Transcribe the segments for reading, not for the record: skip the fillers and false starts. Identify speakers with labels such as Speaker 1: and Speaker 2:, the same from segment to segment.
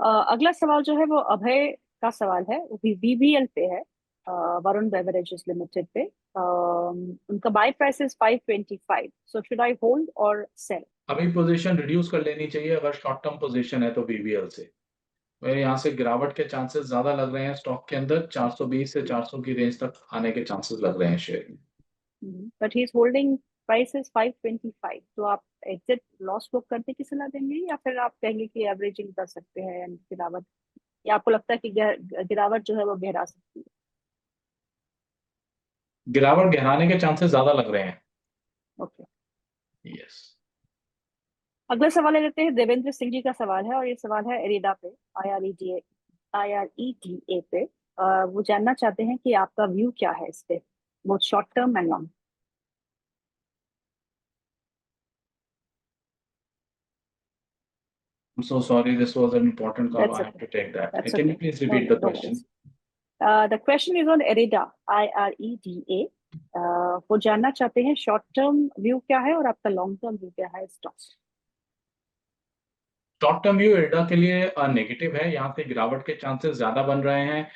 Speaker 1: अगला सवाल जो है वो अभय का सवाल है, वो भी बीबीएल पे है, वरुण बेवरेजेस लिमिटेड पे। उनका buy price is 525, so should I hold और सेल?
Speaker 2: अभी पोजीशन रिड्यूस कर लेनी चाहिए अगर शॉर्ट टर्म पोजीशन है तो बीबीएल से। मेरे यहाँ से गिरावट के चांसेस ज्यादा लग रहे हैं स्टॉक के अंदर, 420 से 400 की रेंज तक आने के चांसेस लग रहे हैं शेयर में।
Speaker 1: But he is holding, price is 525, तो आप एग्जिट लॉस बुक करने की सलाह देंगे या फिर आप कहेंगे कि एवरेजिंग कर सकते हैं and गिरावट, या आपको लगता है कि गिरावट जो है वो गहरा सकती है?
Speaker 2: गिरावट गहराने के चांसेस ज्यादा लग रहे हैं।
Speaker 1: ओके।
Speaker 2: यस।
Speaker 1: अगला सवाल ले लेते हैं, देवेंद्र सिंह जी का सवाल है और ये सवाल है एरिडा पे, IREDA पे। वो जानना चाहते हैं कि आपका व्यू क्या है इस पे, both short term and long.
Speaker 2: I'm so sorry, this was an important call.
Speaker 1: That's
Speaker 2: I have
Speaker 1: okay,
Speaker 2: to take that.
Speaker 1: That's
Speaker 2: Can
Speaker 1: okay,
Speaker 2: you please
Speaker 1: no
Speaker 2: repeat
Speaker 1: no
Speaker 2: the
Speaker 1: no
Speaker 2: question?
Speaker 1: Worries. The question is on IREDA, IREDA। वो जानना चाहते हैं short term view क्या है और आपका long term view क्या है स्टॉक।
Speaker 2: शॉर्ट टर्म व्यू एडा के लिए नेगेटिव है, यहाँ से गिरावट के चांसेस ज्यादा बन रहे हैं।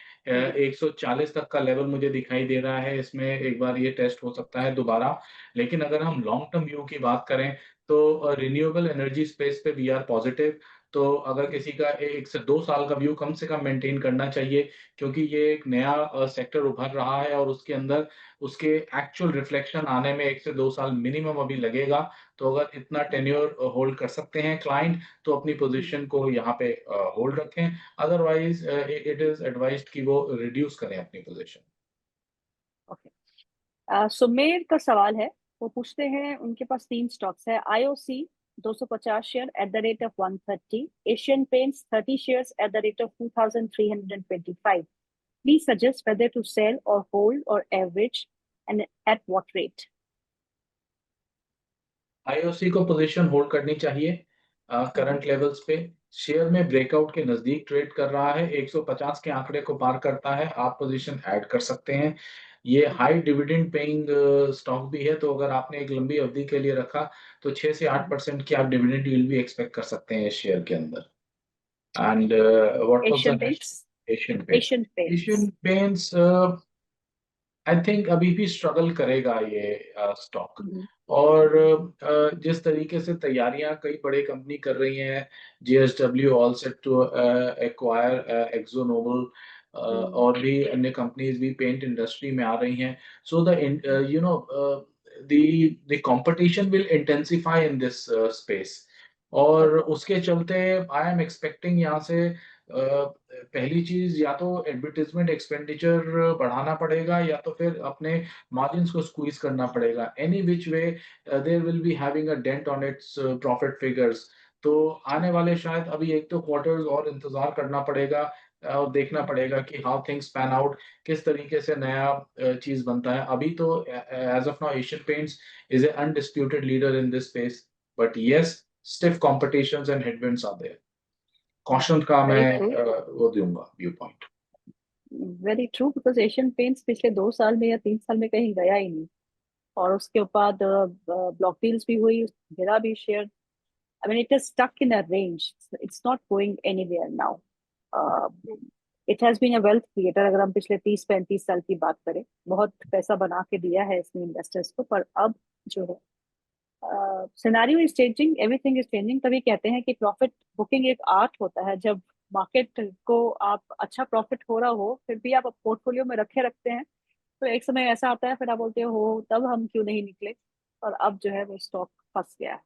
Speaker 2: 140 तक का लेवल मुझे दिखाई दे रहा है, इसमें एक बार ये टेस्ट हो सकता है दोबारा। लेकिन अगर हम लॉन्ग टर्म व्यू की बात करें तो रिन्यूएबल एनर्जी स्पेस पे वी आर पॉजिटिव। तो अगर किसी का 1 से 2 साल का व्यू कम से कम मेंटेन करना चाहिए, क्योंकि ये एक नया सेक्टर उभर रहा है और उसके अंदर उसके एक्चुअल रिफ्लेक्शन आने में 1 से 2 साल मिनिमम अभी लगेगा। तो अगर इतना टेन्योर होल्ड कर सकते हैं क्लाइंट, तो अपनी पोजीशन को यहाँ पे होल्ड रखें। अदरवाइज इट इज एडवाइज्ड कि वो रिड्यूस करें अपनी पोजीशन।
Speaker 1: ओके। सुमेर का सवाल है, वो पूछते हैं उनके पास तीन स्टॉक्स है, IOC 250 share at the rate of 130, Asian Paints 30 shares at the rate of 2325। Please suggest whether to sell और होल्ड और average and at what rate.
Speaker 2: IOC को पोजीशन होल्ड करनी चाहिए करंट लेवल्स पे। शेयर में breakout के नजदीक trade कर रहा है, 150 के आंकड़े को पार करता है, आप पोजीशन ऐड कर सकते हैं। ये हाई डिविडेंड पेइंग स्टॉक भी है, तो अगर आपने एक लंबी अवधि के लिए रखा तो 6 से 8% की आप डिविडेंड यील्ड भी एक्सपेक्ट कर सकते हैं इस शेयर के अंदर। And what was
Speaker 1: Asian
Speaker 2: the next?
Speaker 1: Paints.
Speaker 2: Asian paints.
Speaker 1: Asian paints.
Speaker 2: Asian paints I think अभी भी स्ट्रगल करेगा ये स्टॉक। और जिस तरीके से तैयारियां कई बड़े कंपनी कर रही हैं, JSW all set to acquire Akzo Nobel, और भी अन्य कंपनीज भी पेंट इंडस्ट्री में आ रही हैं। So the you know the competition will intensify in this space. और उसके चलते आई एम एक्सपेक्टिंग यहाँ से पहली चीज या तो एडवर्टाइजमेंट एक्सपेंडिचर बढ़ाना पड़ेगा या तो फिर अपने मार्जिन्स को स्क्वीज करना पड़ेगा। Any which way there will be having a dent on its profit figures. तो आने वाले शायद अभी 1-2 क्वार्टर्स और इंतजार करना पड़ेगा और देखना पड़ेगा कि हाउ थिंग्स पैन आउट, किस तरीके से नया चीज बनता है। अभी तो as of now Asian Paints is a undisputed leader in this space, but yes, stiff competitions and headwinds are there. Caution का
Speaker 1: वेरी
Speaker 2: मैं
Speaker 1: ट्रू,
Speaker 2: वो दूंगा view point.
Speaker 1: Very true, because Asian Paints पिछले 2 साल में या 3 साल में कहीं गया ही नहीं, और उसके बाद ब्लॉक डील्स भी हुई, गिरा भी share. I mean, it is stuck in a range. It's not going anywhere now. Uh, it has been a wealth creator. अगर हम पिछले 30-35 साल की बात करें, बहुत पैसा बना के दिया है इसने इन्वेस्टर्स को, पर अब जो है scenario is changing, everything is changing. तभी कहते हैं कि प्रॉफिट बुकिंग एक आर्ट होता है। जब मार्केट को आप अच्छा प्रॉफिट हो रहा हो फिर भी आप पोर्टफोलियो में रखे रखते हैं, तो एक समय ऐसा आता है फिर आप बोलते हो तब हम क्यों नहीं निकले, और अब जो है वो स्टॉक फंस गया है।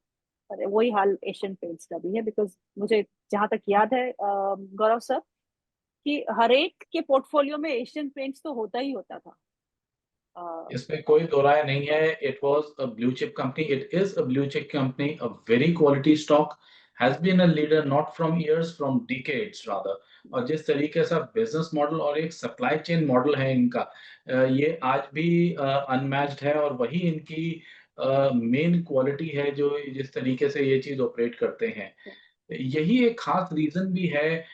Speaker 1: और वही हाल एशियन पेंट्स का भी है, बिकॉज मुझे जहां तक याद है गौरव सर, कि हर एक के पोर्टफोलियो में एशियन पेंट्स तो होता ही होता था। अ,
Speaker 2: इसमें कोई दो राय नहीं है। It was a blue chip company, it is a blue chip company, a very quality stock, has been a leader not from years, from decades rather. और जिस तरीके से बिजनेस मॉडल और एक सप्लाई चेन मॉडल है इनका, ये आज भी अनमैच्ड है, और वही इनकी मेन क्वालिटी है जो जिस तरीके से ये चीज ऑपरेट करते हैं। यही एक खास रीजन भी है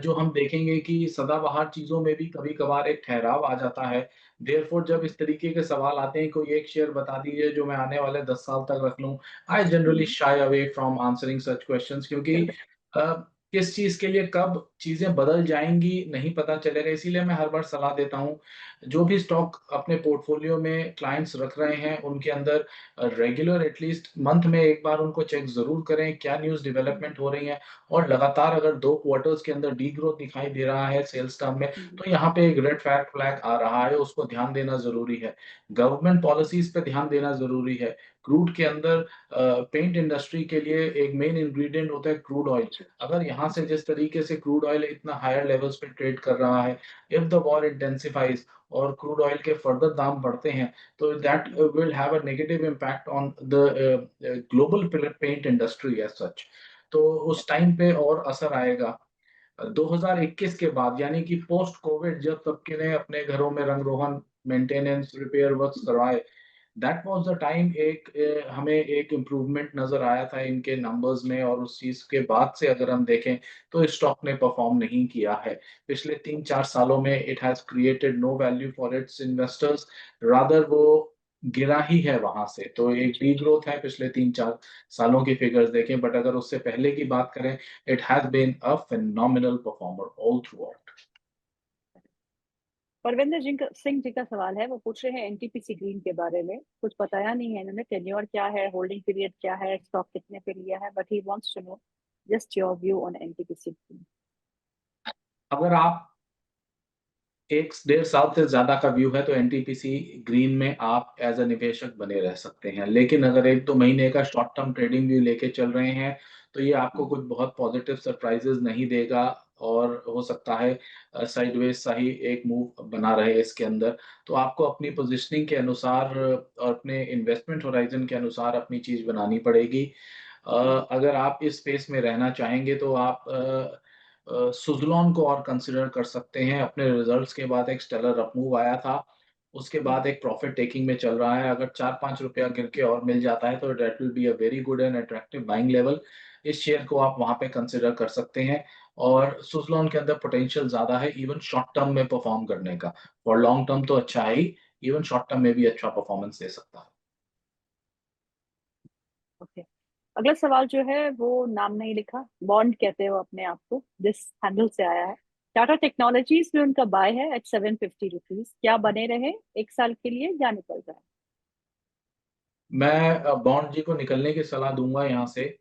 Speaker 2: जो हम देखेंगे कि सदाबहार चीजों में भी कभी कभार एक ठहराव आ जाता है। देयरफॉर जब इस तरीके के सवाल आते हैं, कोई एक शेयर बता दीजिए जो मैं आने वाले 10 साल तक रख लूं, I generally shy away from answering such questions, क्योंकि किस चीज के लिए कब चीजें बदल जाएंगी नहीं पता चलेगा। इसीलिए मैं हर बार सलाह देता हूँ, जो भी स्टॉक अपने पोर्टफोलियो में क्लाइंट्स रख रहे हैं उनके अंदर रेगुलर एटलीस्ट मंथ में एक बार उनको चेक जरूर करें क्या न्यूज़ डेवलपमेंट हो रही है। और लगातार अगर 2 क्वार्टर्स के अंदर डी ग्रोथ दिखाई दे रहा है सेल्स टर्म में, तो यहाँ पे एक रेड फ्लैग आ रहा है, उसको ध्यान देना जरूरी है। गवर्नमेंट पॉलिसीज पे ध्यान देना जरूरी है। क्रूड के अंदर पेंट इंडस्ट्री के लिए एक मेन इंग्रेडिएंट होता है क्रूड ऑयल। अगर यहाँ से जिस तरीके से क्रूड ऑयल इतना हायर लेवल्स पे ट्रेड कर रहा है, इफ द वॉर इंटेंसिफाइज और क्रूड ऑयल के फर्दर दाम बढ़ते हैं, तो that will have a negative impact on the global paint industry as such. तो उस टाइम पे और असर आएगा। 2021 के बाद यानी कि पोस्ट कोविड जब सबके ने अपने घरों में रंग रोगन मेंटेनेंस रिपेयर वर्क्स करवाए, दैट वाज द टाइम एक हमें एक इम्प्रूवमेंट नजर आया था इनके नंबर्स में। और उस चीज के बाद से अगर हम देखें तो इस स्टॉक ने परफॉर्म नहीं किया है पिछले 3-4 सालों में। It has created no value for its investors, rather वो गिरा ही है वहां से। तो एक डी ग्रोथ है पिछले 3-4 सालों की फिगर्स देखें, बट अगर उससे पहले की बात करें, it has been a phenomenal performer all throughout.
Speaker 1: Parvinder Singh ji का सवाल है, वो पूछ रहे हैं एनटीपीसी ग्रीन के बारे में। कुछ बताया नहीं है इन्होंने, टेन्योर क्या है, होल्डिंग पीरियड क्या है, स्टॉक कितने पे लिया है, but he wants to know just your view on NTPC green.
Speaker 2: अगर आप 1-1.5 साल से ज्यादा का व्यू है तो एनटीपीसी ग्रीन में आप एज अ निवेशक बने रह सकते हैं। लेकिन अगर 1-2 महीने का शॉर्ट टर्म ट्रेडिंग व्यू लेके चल रहे हैं तो ये आपको कुछ बहुत पॉजिटिव सरप्राइजेस नहीं देगा, और हो सकता है साइडवेज सा ही एक मूव बना रहे इसके अंदर। तो आपको अपनी पोजीशनिंग के अनुसार और अपने इन्वेस्टमेंट होराइजन के अनुसार अपनी चीज बनानी पड़ेगी। अगर आप इस स्पेस में रहना चाहेंगे तो आप सुज़लोन को और कंसिडर कर सकते हैं। अपने रिजल्ट्स के बाद एक स्टेलर अप मूव आया था, उसके बाद एक प्रॉफिट टेकिंग में चल रहा है। अगर 4-5 रुपया गिर के और मिल जाता है तो that will be a very good and attractive buying level. इस शेयर को आप वहां पे कंसिडर कर सकते हैं। और सुज़लोन के अंदर पोटेंशियल ज्यादा है इवन शॉर्ट टर्म में परफॉर्म करने का। फॉर लॉन्ग टर्म तो अच्छा है ही, इवन शॉर्ट टर्म में भी अच्छा परफॉर्मेंस दे सकता है।
Speaker 1: ओके, अगला सवाल जो है वो नाम नहीं लिखा, बॉन्ड कहते हो अपने आप को, जिस हैंडल से आया है। टाटा टेक्नोलॉजीज में उनका बाय है एट 750 रुपीज, क्या बने रहे 1 साल के लिए या निकल जाए?
Speaker 2: मैं बॉन्ड जी को निकलने की सलाह दूंगा यहाँ से।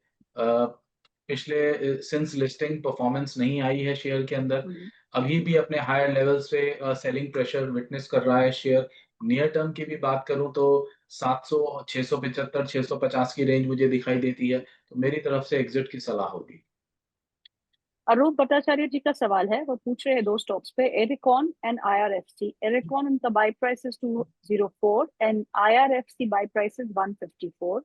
Speaker 2: पिछले सिंस लिस्टिंग परफॉर्मेंस नहीं आई है शेयर के अंदर।
Speaker 1: हम्म,
Speaker 2: अभी भी अपने हायर लेवल से सेलिंग प्रेशर विटनेस कर रहा है शेयर। नियर टर्म की भी बात करूं तो 700, 675, 650 की रेंज मुझे दिखाई देती है। तो मेरी तरफ से एग्जिट की सलाह होगी।
Speaker 1: अरूप भट्टाचार्य जी का सवाल है, वो पूछ रहे हैं दो स्टॉक्स पे, एरिकॉन एंड आईआरएफसी। एरिकॉन उनका buy price is 204 and IRFC buy price is 154।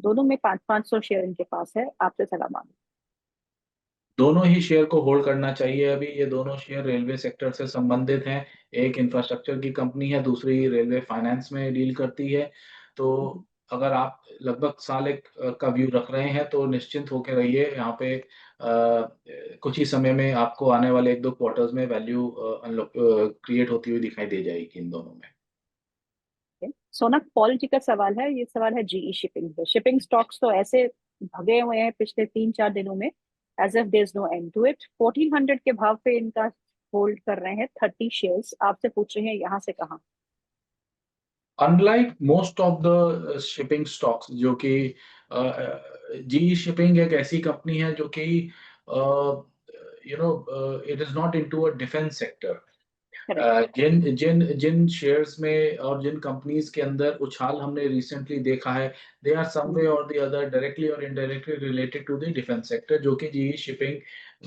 Speaker 1: दोनों में 500 शेयर इनके पास है, आपसे सलाह मांग।
Speaker 2: दोनों ही शेयर को होल्ड करना चाहिए अभी। ये दोनों शेयर रेलवे सेक्टर से संबंधित हैं। एक इंफ्रास्ट्रक्चर की कंपनी है, दूसरी रेलवे फाइनेंस में डील करती है। तो अगर आप लगभग साल एक का व्यू रख रहे हैं तो निश्चिंत होकर रहिए। यहाँ पे कुछ ही समय में आपको आने वाले 1-2 क्वार्टर्स में वैल्यू क्रिएट होती हुई दिखाई दे जाएगी इन दोनों में।
Speaker 1: सोनक पॉल जी का सवाल है, ये सवाल है जीई शिपिंग पे। शिपिंग स्टॉक्स तो ऐसे भगे हुए हैं पिछले 3-4 दिनों में, as if there is no end to it. 1400 के भाव पे इनका होल्ड कर रहे हैं 30 शेयर्स, आपसे पूछ रहे हैं यहाँ से कहाँ?
Speaker 2: Unlike most of the shipping stocks जो कि जी शिपिंग एक ऐसी कंपनी है जो कि it is not into a defence sector.
Speaker 1: Correct.
Speaker 2: जिन जिन जिन शेयर्स में और जिन कंपनीज के अंदर उछाल हमने रिसेंटली देखा है, they are some way or the other directly or indirectly related to the defence sector, जो कि जी शिपिंग,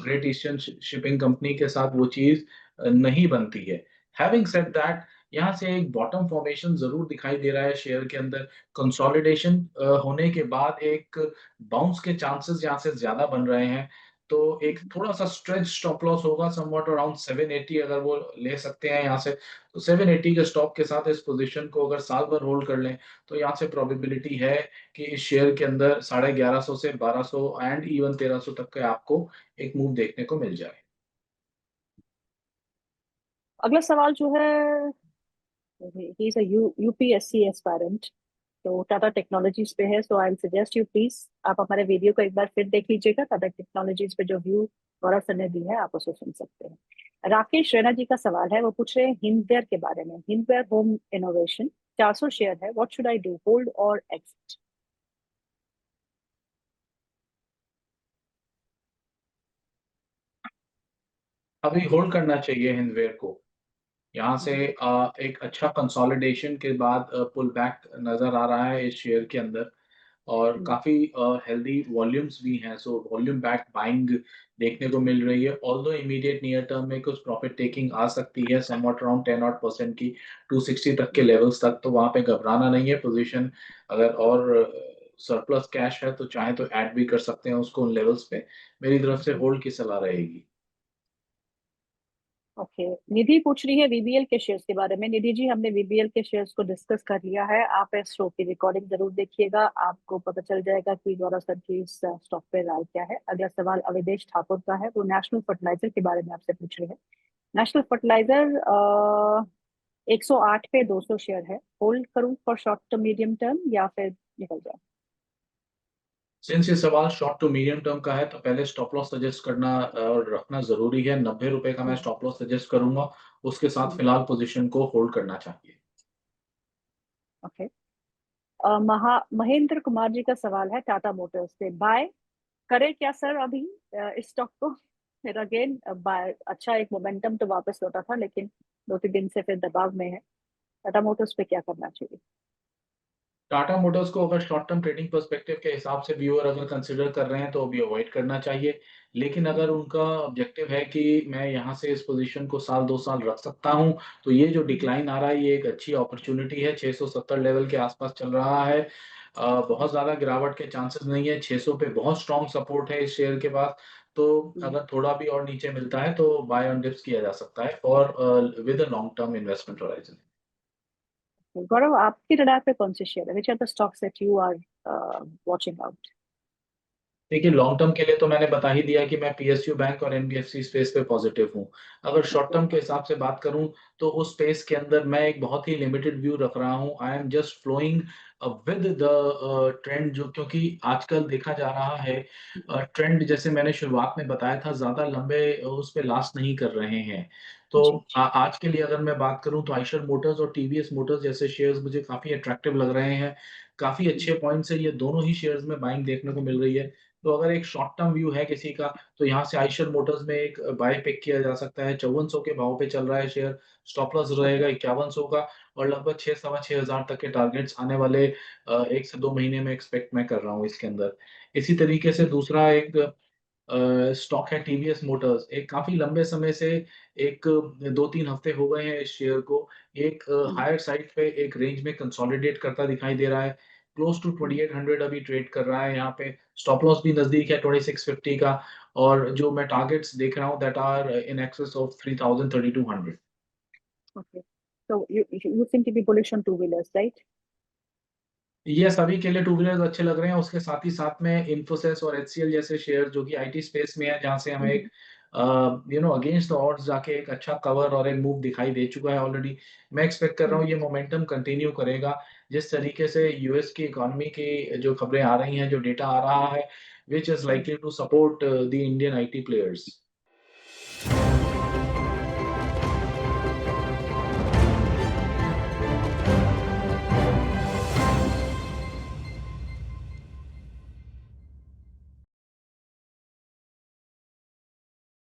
Speaker 2: ग्रेट ईस्टर्न शिपिंग कंपनी के साथ वो चीज नहीं बनती है। हैविंग सेड दैट, यहाँ से एक बॉटम फॉर्मेशन जरूर दिखाई दे रहा है शेयर के अंदर। कंसोलिडेशन होने के बाद एक बाउंस के चांसेस यहाँ से ज्यादा बन रहे हैं। तो एक थोड़ा सा स्ट्रेच स्टॉप लॉस होगा समवॉट अराउंड 780, अगर वो ले सकते हैं यहाँ से। तो 780 के स्टॉप के साथ इस पोजीशन को अगर साल भर होल्ड कर लें तो यहाँ से प्रोबेबिलिटी है कि इस शेयर के अंदर 1150 से 1200 एंड इवन 1300 तक के आपको एक मूव देखने को मिल जाए।
Speaker 1: अगला सवाल जो है, he is a UPSC aspirant, तो टाटा टेक्नोलॉजीज पे है। सो आई सजेस्ट यू प्लीज आप हमारे वीडियो को एक बार फिर देख लीजिएगा। टाटा टेक्नोलॉजीज पे जो व्यू गौरव सर ने दी है, आप उसे सुन सकते हैं। राकेश रैना जी का सवाल है, वो पूछ रहे हैं हिंदवेयर के बारे में। हिंदवेयर होम इनोवेशन 400 शेयर है, what should I do, hold और एग्जिट?
Speaker 2: अभी होल्ड करना चाहिए हिंदवेयर को। यहाँ से एक अच्छा कंसोलिडेशन के बाद पुल बैक नजर आ रहा है इस शेयर के अंदर, और काफी हेल्दी वॉल्यूम्स भी हैं, सो वॉल्यूम बैक बाइंग देखने को मिल रही है। ऑल्दो इमीडिएट नियर टर्म में कुछ प्रॉफिट टेकिंग आ सकती है, समवॉट अराउंड 10% की 260 तक के लेवल्स तक, तो वहां पे घबराना नहीं है। पोजीशन अगर और सरप्लस कैश है तो चाहे तो ऐड भी कर सकते हैं उसको उन लेवल्स पे। मेरी तरफ से होल्ड की सलाह रहेगी।
Speaker 1: ओके, निधि पूछ रही है वीबीएल के शेयर्स के बारे में। निधि जी, हमने वीबीएल के शेयर्स को डिस्कस कर लिया है, आप इस शो की रिकॉर्डिंग जरूर देखिएगा, आपको पता चल जाएगा कि गौरव सर की इस स्टॉक पे राय क्या है। अगला सवाल अविदेश ठाकुर का है, वो नेशनल फर्टिलाइजर के बारे में आपसे पूछ रहे हैं। नेशनल फर्टिलाइजर 108 पे 200 शेयर है, होल्ड करूं for short term medium term या फिर निकल जाए?
Speaker 2: सिंस ये सवाल शॉर्ट टू मीडियम टर्म का है तो पहले स्टॉप लॉस सजेस्ट करना और रखना जरूरी है। 90 रुपए का मैं
Speaker 1: हम्म,
Speaker 2: स्टॉप लॉस सजेस्ट करूंगा, उसके साथ
Speaker 1: हम्म,
Speaker 2: फिलहाल पोजीशन को होल्ड करना चाहिए।
Speaker 1: ओके। महेंद्र कुमार जी का सवाल है टाटा मोटर्स से, बाय करें क्या सर अभी इस स्टॉक को? फिर अगेन बाय, अच्छा एक मोमेंटम तो वापस लौटा था, लेकिन 2-3 दिन से फिर दबाव में है। टाटा मोटर्स पे क्या करना चाहिए?
Speaker 2: टाटा मोटर्स को अगर शॉर्ट टर्म ट्रेडिंग पर्सपेक्टिव के हिसाब से व्यूअर अगर कंसिडर कर रहे हैं तो अभी अवॉइड करना चाहिए। लेकिन अगर
Speaker 1: हम्म,
Speaker 2: उनका ऑब्जेक्टिव है कि मैं यहाँ से इस पोजीशन को साल 2 साल रख सकता हूँ, तो ये जो
Speaker 1: हम्म,
Speaker 2: डिक्लाइन आ रहा है ये एक अच्छी अपॉर्चुनिटी है। 670 लेवल के आसपास चल रहा है। बहुत ज्यादा गिरावट के चांसेस नहीं है। 600 पे बहुत स्ट्रॉन्ग सपोर्ट है इस शेयर के पास। तो
Speaker 1: हम्म।
Speaker 2: अगर थोड़ा भी और नीचे मिलता है तो बाय ऑन डिप्स किया जा सकता है और with a long term investment horizon.
Speaker 1: Gaurav, आपकी रडार पे कौन से शेयर है, which are the stocks that you are watching out?
Speaker 2: देखिए, लॉन्ग टर्म के लिए तो मैंने बता ही दिया कि मैं पीएसयू बैंक और एनबीएफसी स्पेस पे पॉजिटिव हूँ। अगर शॉर्ट
Speaker 1: ओके।
Speaker 2: टर्म के हिसाब से बात करूँ तो उस स्पेस के अंदर मैं एक बहुत ही लिमिटेड व्यू रख रहा हूँ। I am just flowing with the trend, जो क्योंकि आजकल देखा जा रहा है ट्रेंड जैसे मैंने शुरुआत में बताया था ज्यादा लंबे उस पे लास्ट नहीं कर रहे हैं। तो
Speaker 1: जी जी।
Speaker 2: आज के लिए अगर मैं बात करूं तो आइशर मोटर्स और टीवीएस मोटर्स जैसे शेयर्स मुझे काफी अट्रैक्टिव लग रहे हैं। काफी अच्छे पॉइंट से ये दोनों ही शेयर्स में बाइंग देखने को मिल रही है। तो अगर एक शॉर्ट टर्म व्यू है किसी का तो यहाँ से आइशर मोटर्स में एक बाय पिक किया जा सकता है। 5400 के भाव पे चल रहा है शेयर। Stop loss
Speaker 1: okay.
Speaker 2: रहेगा 5100 का, और लगभग 6 सवा 6 हजार तक के टारगेट्स आने वाले 1 से 2 महीने में एक्सपेक्ट मैं कर रहा हूँ इसके अंदर। इसी तरीके से दूसरा एक स्टॉक है टीवीएस मोटर्स। एक काफी लंबे समय से एक 2-3 हफ्ते हो गए हैं इस शेयर को एक हायर साइड पे एक रेंज में कंसोलिडेट करता दिखाई दे रहा है। क्लोज टू 2800 अभी ट्रेड कर रहा है यहाँ पे। स्टॉप लॉस भी नजदीक है 2650 का, और जो मैं टारगेट्स देख रहा हूँ that are in excess of 3000 3200।
Speaker 1: Okay, so you seem to be bullish on two wheelers, right?
Speaker 2: ये सभी के लिए टू व्हीलर्स अच्छे लग रहे हैं। उसके साथ ही साथ में इन्फोसिस और एचसीएल जैसे शेयर जो कि आईटी स्पेस में है, जहां से हमें एक अगेंस्ट द ऑड्स जाके एक अच्छा कवर और एक मूव दिखाई दे चुका है ऑलरेडी। मैं एक्सपेक्ट कर रहा हूँ ये मोमेंटम कंटिन्यू करेगा। जिस तरीके से यूएस की इकोनॉमी की जो खबरें आ रही हैं, जो डेटा आ रहा है, which is likely to support the Indian IT players.